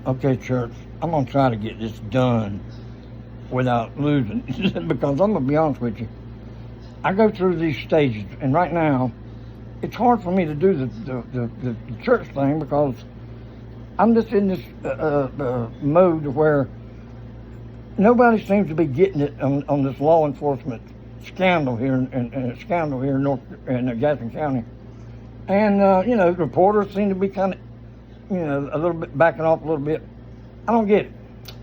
Okay, church, I'm going to try to get this done without losing because I'm going to be honest with you. I go through these stages, and right now, it's hard for me to do the church thing because I'm just in this mode where nobody seems to be getting it on this law enforcement scandal here in North Gaston County, and reporters seem to be kind of a little bit backing off a little bit. I don't get it,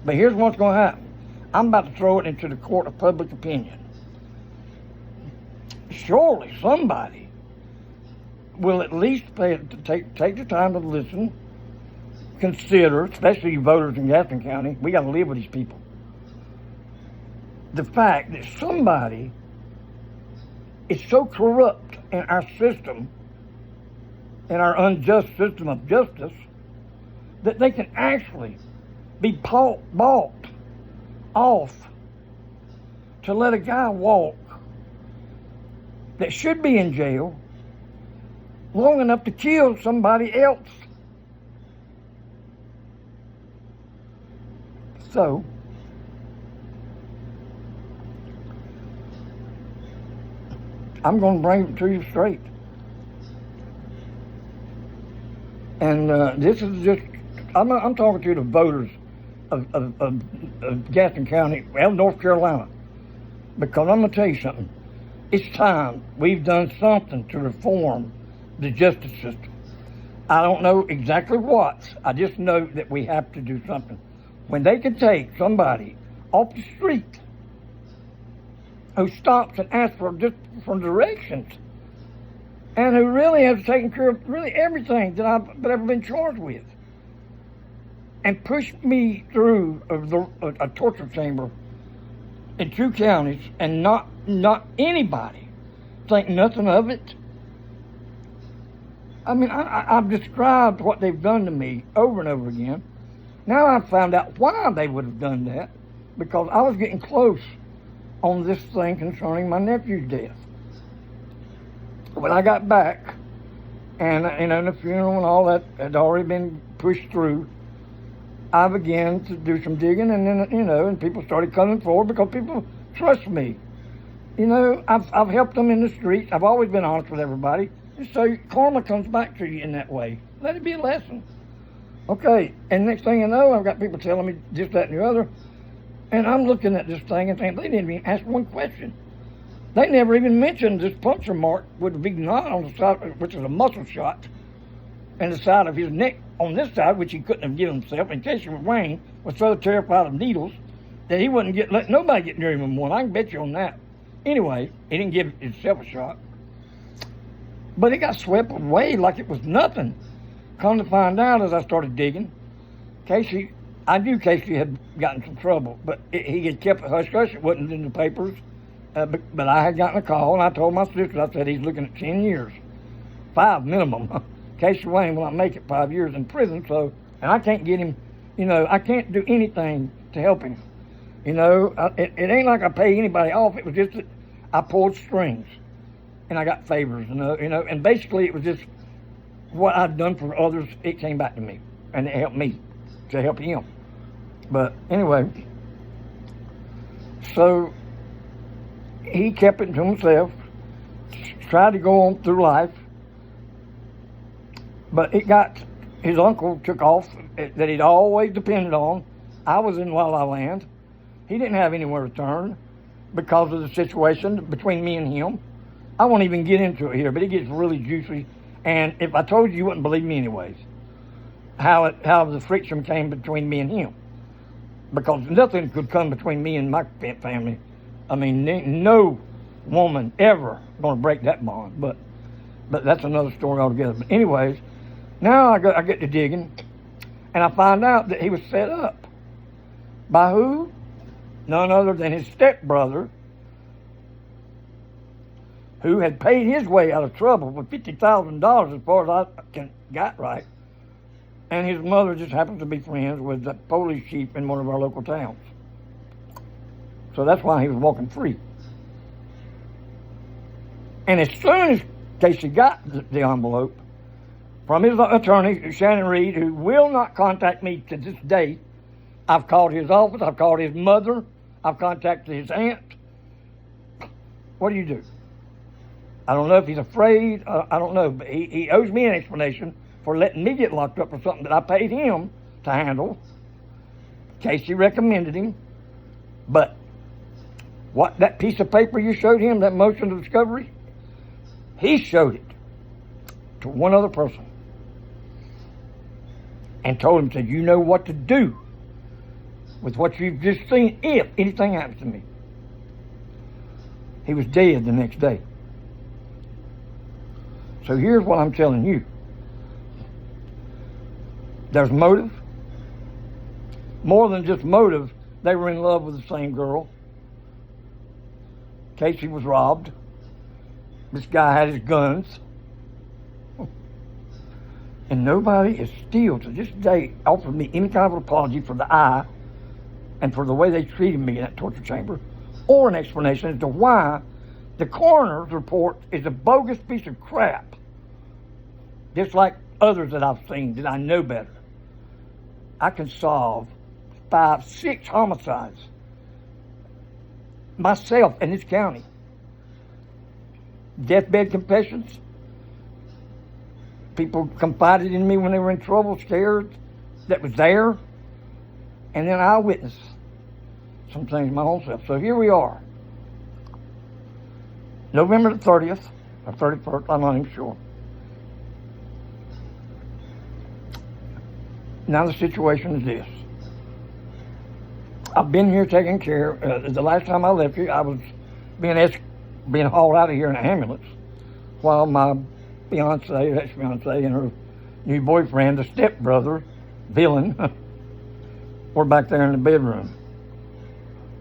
but here's what's going to happen. I'm about to throw it into the court of public opinion. Surely somebody will at least take the time to listen, consider, especially you voters in Gaston County. We got to live with these people. The fact that somebody is so corrupt in our system, in our unjust system of justice, that they can actually be bought off to let a guy walk that should be in jail long enough to kill somebody else. So, I'm going to bring it to you straight. And this is just, I'm talking to the voters of Gaston County, well, North Carolina, because I'm going to tell you something. It's time we've done something to reform the justice system. I don't know exactly what. I just know that we have to do something. When they can take somebody off the street who stops and asks for directions and who really has taken care of really everything that I've ever been charged with and push me through a torture chamber in 2 counties and not anybody think nothing of it. I mean, I've described what they've done to me over and over again. Now I've found out why they would have done that, because I was getting close on this thing concerning my nephew's death. When I got back, and the funeral and all that had already been pushed through, I began to do some digging, and then, and people started coming forward because people trust me. I've helped them in the streets. I've always been honest with everybody. And so karma comes back to you in that way. Let it be a lesson. Okay, and next thing you know, I've got people telling me this, that, and the other. And I'm looking at this thing and saying, they didn't even ask one question. They never even mentioned this puncture mark with a big knot on the side, which is a muscle shot, and the side of his neck on this side, which he couldn't have given himself, in case Wayne was so terrified of needles that he wouldn't let nobody get near him in one. I can bet you on that. Anyway, he didn't give himself a shot. But it got swept away like it was nothing. Come to find out, as I started digging, I knew Casey had gotten some trouble, but he had kept it hush-hush. It wasn't in the papers. But I had gotten a call, and I told my sister, I said, he's looking at 10 years. 5 minimum. Casey Wayne will not make it 5 years in prison, and I can't get him, I can't do anything to help him. It ain't like I pay anybody off. It was just that I pulled strings, and I got favors, and basically it was just what I'd done for others. It came back to me, and it helped me to help him. But anyway, so he kept it to himself, tried to go on through life, but his uncle took off that he'd always depended on. I was in La La Land. He didn't have anywhere to turn because of the situation between me and him. I won't even get into it here, but it gets really juicy. And if I told you, you wouldn't believe me anyways. How the friction came between me and him. Because nothing could come between me and my family. I mean, no woman ever going to break that bond. But that's another story altogether. But anyways, now I get to digging, and I find out that he was set up. By who? None other than his stepbrother, who had paid his way out of trouble with $50,000 as far as I got right. And his mother just happens to be friends with the police chief in one of our local towns. So that's why he was walking free. And as soon as Casey got the envelope, from his attorney, Shannon Reed, who will not contact me to this day. I've called his office. I've called his mother. I've contacted his aunt. What do you do? I don't know if he's afraid. I don't know. But he owes me an explanation for letting me get locked up for something that I paid him to handle. Casey recommended him. But what, that piece of paper you showed him, that motion of discovery, he showed it to one other person and told him, said, you know what to do with what you've just seen if anything happens to me. He was dead the next day. So here's what I'm telling you. There's motive. More than just motive, they were in love with the same girl. Casey was robbed. This guy had his guns. And nobody is still, to this day, offered me any kind of apology for the eye and for the way they treated me in that torture chamber, or an explanation as to why the coroner's report is a bogus piece of crap, just like others that I've seen that I know better. I can solve 5, 6 homicides myself in this county. Deathbed confessions. People confided in me when they were in trouble, scared, that was there. And then I witnessed some things my own self. So here we are. November the 30th, or 31st, I'm not even sure. Now the situation is this. I've been here taking care. The last time I left here, I was being hauled out of here in an ambulance while my fiance, ex-fiance, and her new boyfriend, the stepbrother, villain, were back there in the bedroom.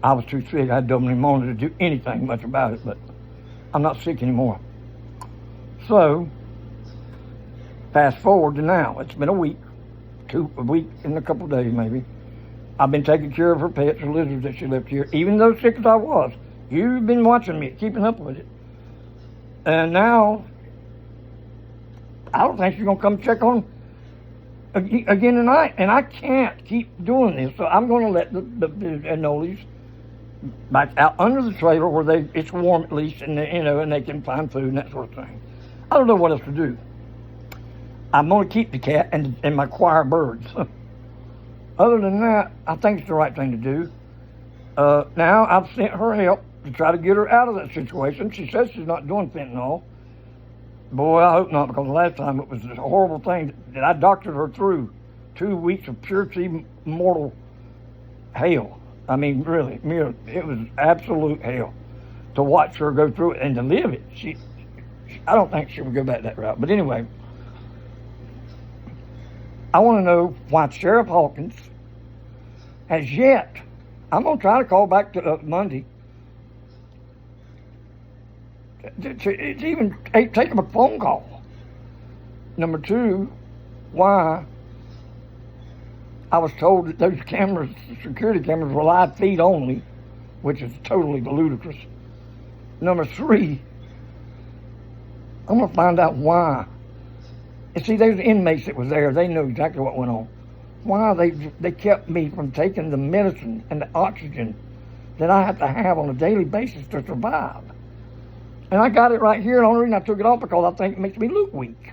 I was too sick. I had double pneumonia to do anything much about it, but I'm not sick anymore. So, fast forward to now. It's been a week and a couple of days maybe. I've been taking care of her pets, her lizards that she left here, even though sick as I was. You've been watching me, keeping up with it. And now, I don't think she's going to come check on again tonight. And I can't keep doing this, so I'm going to let the Anolis back out under the trailer where it's warm at least, and and they can find food and that sort of thing. I don't know what else to do. I'm going to keep the cat and my choir birds. Other than that, I think it's the right thing to do. Now I've sent her help to try to get her out of that situation. She says she's not doing fentanyl. Boy, I hope not, because the last time it was a horrible thing that I doctored her through. 2 weeks of pure mortal hell. I mean, really, it was absolute hell to watch her go through it and to live it. I don't think she would go back that route. But anyway, I want to know why Sheriff Hawkins has yet, I'm going to try to call back to Monday, to even take him a phone call. Number 2, why I was told that those cameras, security cameras, were live feed only, which is totally ludicrous. Number 3, I'm going to find out why. And see, those inmates that was there, they know exactly what went on. Why they kept me from taking the medicine and the oxygen that I have to have on a daily basis to survive. And I got it right here, and the only reason I took it off because I think it makes me look weak.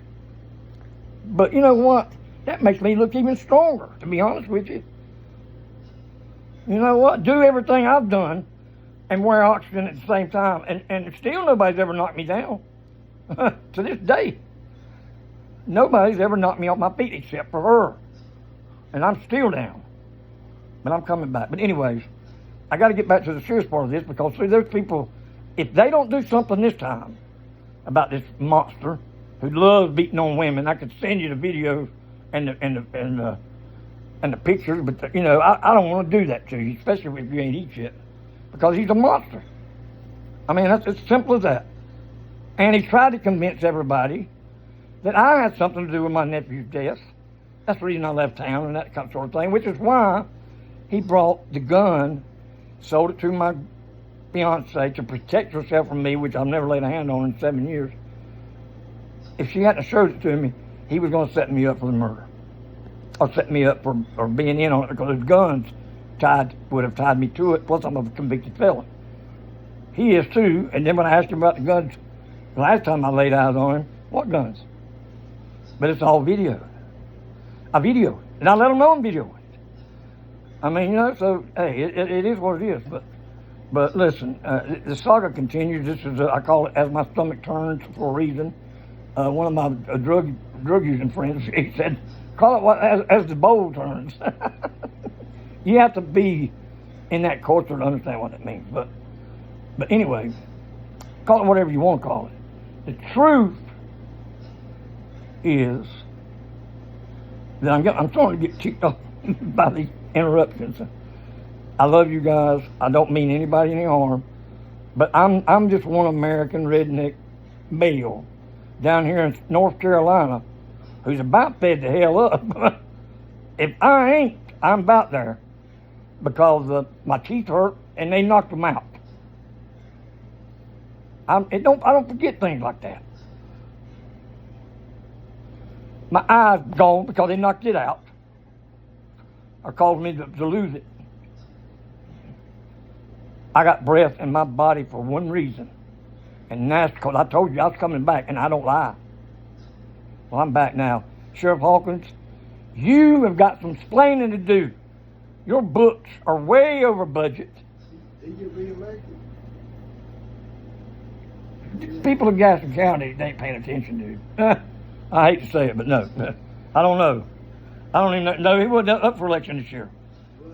But you know what? That makes me look even stronger, to be honest with you. You know what? Do everything I've done and wear oxygen at the same time, and still nobody's ever knocked me down. To this day. Nobody's ever knocked me off my feet except for her. And I'm still down. But I'm coming back. But anyways, I got to get back to the serious part of this, because see, there's people, if they don't do something this time about this monster who loves beating on women, I could send you the videos and the pictures, but I don't want to do that to you, especially if you ain't eat shit, because he's a monster. I mean, that's as simple as that. And he tried to convince everybody that I had something to do with my nephew's death. That's the reason I left town and that kind of sort of thing, which is why he brought the gun, sold it to my fiance to protect herself from me, which I've never laid a hand on in 7 years. If she hadn't showed it to me, he was going to set me up for the murder, or set me up for or being in on it, because his guns would have tied me to it. Plus, I'm a convicted felon. He is too. And then when I asked him about the guns the last time I laid eyes on him, what guns? But it's all video. I videoed it, and I let him know I'm videoing it. I mean, so hey, it is what it is. But listen, the saga continues. This is I call it As My Stomach Turns for a reason. One of my drug using friends, he said, call it as the bowl turns. You have to be in that culture to understand what it means. But anyway, call it whatever you want to call it. The truth is that I'm starting to get ticked off by these interruptions. I love you guys. I don't mean anybody any harm, but I'm just one American redneck male down here in North Carolina who's about fed the hell up. If I ain't, I'm about there because my teeth hurt and they knocked them out. I don't forget things like that. My eye's gone because they knocked it out, or caused me to lose it. I got breath in my body for one reason, and that's because I told you I was coming back, and I don't lie. Well, I'm back now. Sheriff Hawkins, you have got some explaining to do. Your books are way over budget. He get reelected. People of Gaston County, they ain't paying attention, dude. I hate to say it, but no. I don't know. I don't even know. He wasn't up for election this year.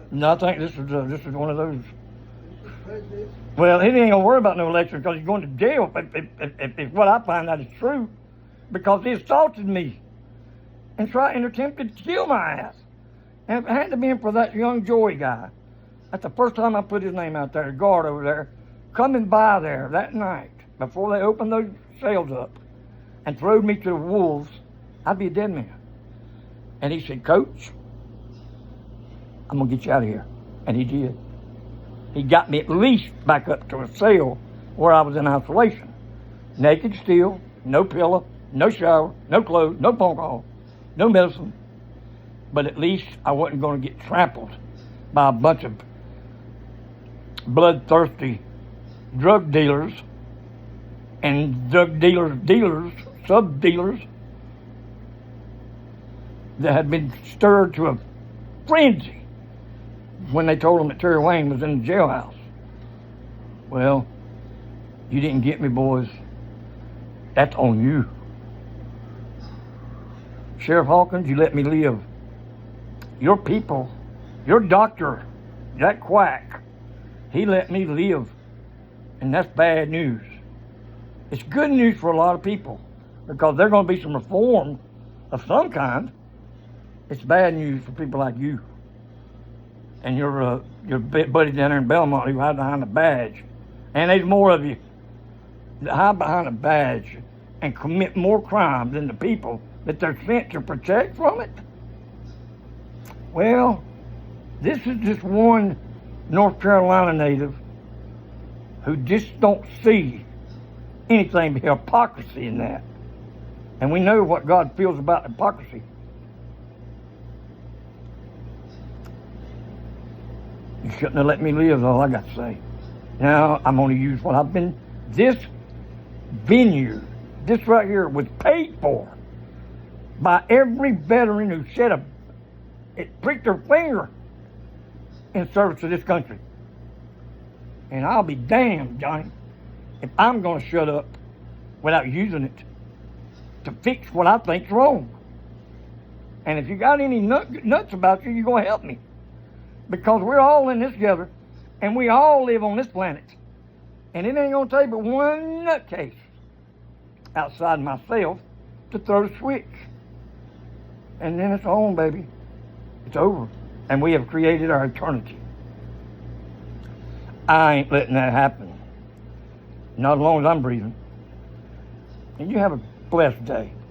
No, I think this is one of those. Well, he ain't gonna worry about no election because he's going to jail if what I find out is true, because he assaulted me and attempted to kill my ass. And if it hadn't been for that young Joey guy, that's the first time I put his name out there, the guard over there, coming by there that night before they opened those cells up and throwed me to the wolves, I'd be a dead man. And he said, Coach, I'm gonna get you out of here. And he did. He got me at least back up to a cell where I was in isolation. Naked still, no pillow, no shower, no clothes, no phone call, no medicine. But at least I wasn't going to get trampled by a bunch of bloodthirsty drug dealers and sub-dealers that had been stirred to a frenzy when they told them that Terry Wayne was in the jailhouse. Well, you didn't get me, boys. That's on you. Sheriff Hawkins, you let me live. Your people, your doctor, that quack, he let me live. And that's bad news. It's good news for a lot of people because there's going to be some reform of some kind. It's bad news for people like you and your buddy down there in Belmont who hide behind a badge. And there's more of you that hide behind a badge and commit more crime than the people that they're sent to protect from it. Well, this is just one North Carolina native who just don't see anything but hypocrisy in that. And we know what God feels about hypocrisy. You shouldn't have let me live, is all I got to say. Now, I'm going to use what I've been, this vineyard, this right here was paid for by every veteran who it pricked their finger in service to this country. And I'll be damned, Johnny, if I'm going to shut up without using it to fix what I think's wrong. And if you got any nuts about you, you're going to help me. Because we're all in this together, and we all live on this planet. And it ain't going to take but one nutcase outside myself to throw the switch. And then it's on, baby. It's over. And we have created our eternity. I ain't letting that happen. Not as long as I'm breathing. And you have a blessed day.